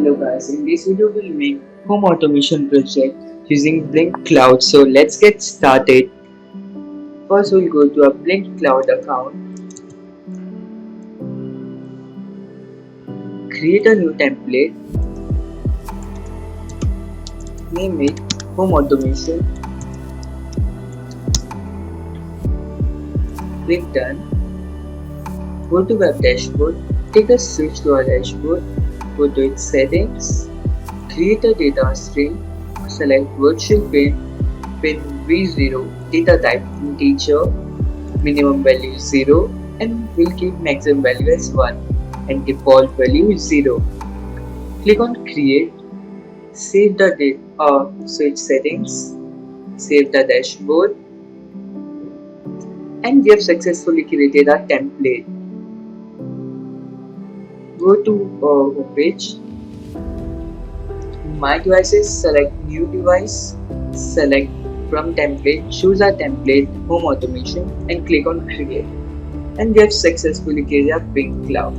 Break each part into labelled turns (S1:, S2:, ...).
S1: Hello guys, in this video we'll make home automation project using Blynk Cloud. So let's get started. First we'll go to a Blynk Cloud account, create a new template, name it home automation, click done, go to web dashboard, take a switch to our dashboard, go to its settings, create a data stream, select virtual pin v0, data type integer, minimum value 0 and we'll keep maximum value as 1 and default value is 0. Click on create, save the switch settings, save the dashboard, and we have successfully created our template. Go to homepage, my devices, select new device, select from template, choose our template home automation and click on create, and we have successfully created our Blynk Cloud.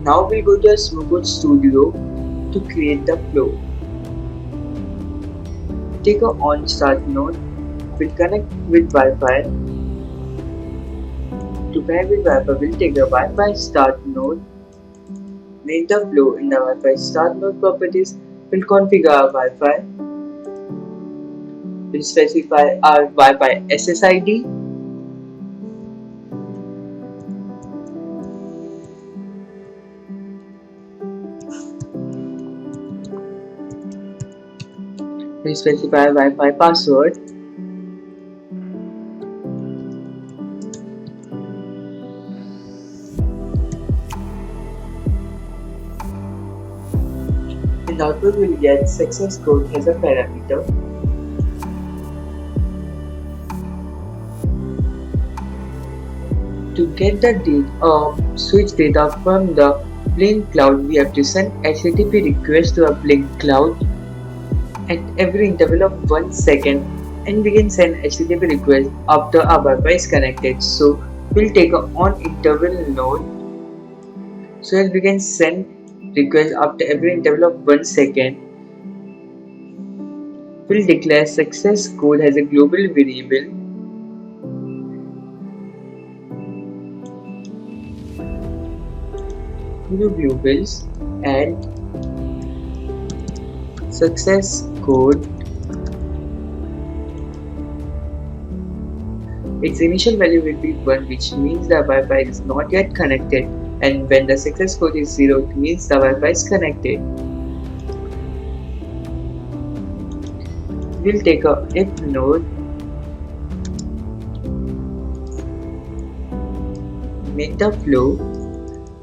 S1: Now we'll go to a Smowcode studio to create the flow. Take a on start node, we'll connect with Wi-Fi. To pair with Wi-Fi, we'll take a Wi-Fi start node, make the flow in the Wi-Fi start node properties, we'll configure our Wi-Fi, we'll specify our Wi-Fi SSID, we'll specify Wi-Fi password, and output will get success code as a parameter. To get the switch data from the Blynk Cloud, we have to send HTTP request to a Blynk Cloud at every interval of 1 second, and we can send HTTP request after our Wi-Fi is connected. So we'll take a on interval node so that we can send request after every interval of 1 second. We'll declare success code as a global variable. Go to globals, add success code. Its initial value will be 1, which means the Wi-Fi is not yet connected, and when the success code is 0, it means the Wi-Fi is connected. We'll take a if node, make the flow.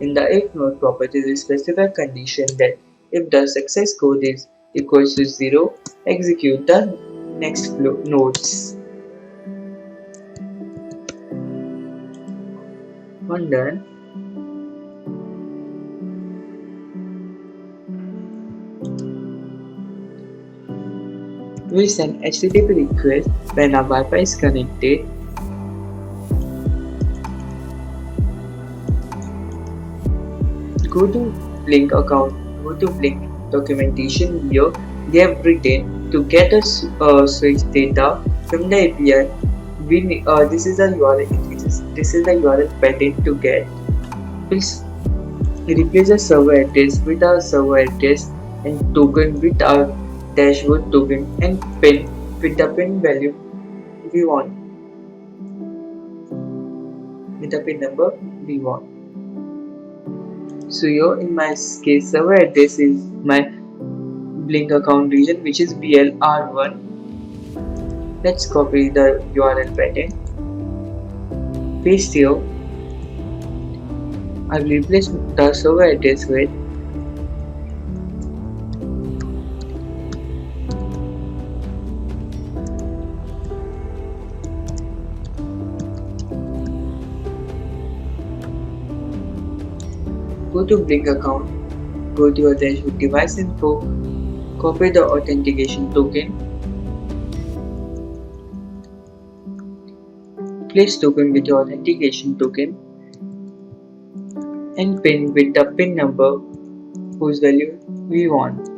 S1: In the if node properties, we specify condition that if the success code is equals to 0, execute the next flow nodes. When done, we send HTTP request when our Wi-Fi is connected. Go to Blynk account, go to Blynk documentation. Here we have written to get a switch data from the API. This is the URL. This is the URL pattern to get. Please replace the server address with our server address and token with our dashboard token and pin with the pin value we want, with the pin number we want. So here in my case, server address is my Blynk account region, which is BLR1. Let's copy the URL pattern, paste here. I will replace the server address with go to Blynk account, go to your dashboard device info, copy the authentication token, place token with your authentication token, and pin with the pin number whose value we want.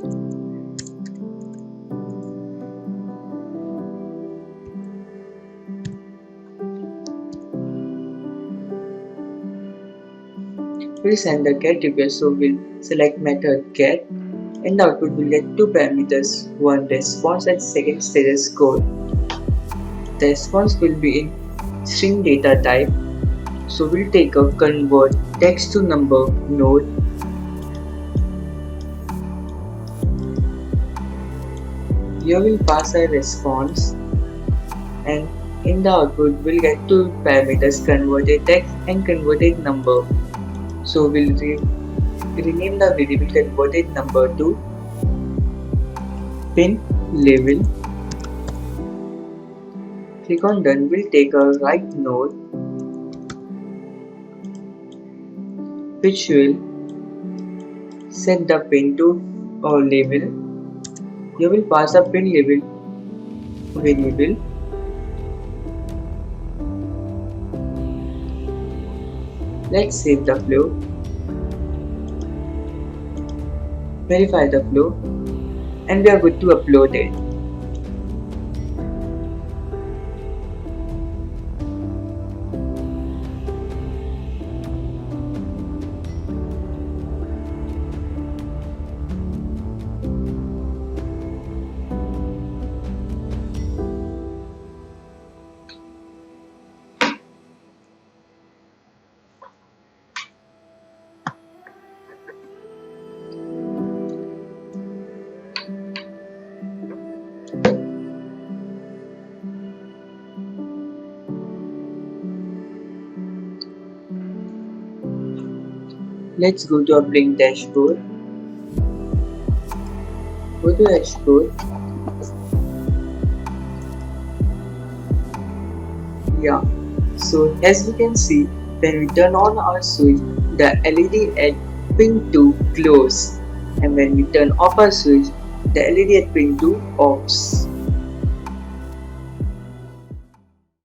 S1: We'll send the get request, so we'll select method get, and the output will get two parameters, one response and second status code. The response will be in string data type, so we'll take a convert text to number node. Here we'll pass a response, and in the output we'll get two parameters, converted text and converted number. So we'll rename the variable converted number to pin label. Click on done. We'll take a right node which will set the pin to a label. You will pass a pin label variable. Let's save the flow, verify the flow, and we are good to upload it. Let's go to our Blynk dashboard. Go to dashboard. Yeah, so as we can see, when we turn on our switch, the LED at pin 2 glows, and when we turn off our switch, the LED at pin 2 offs.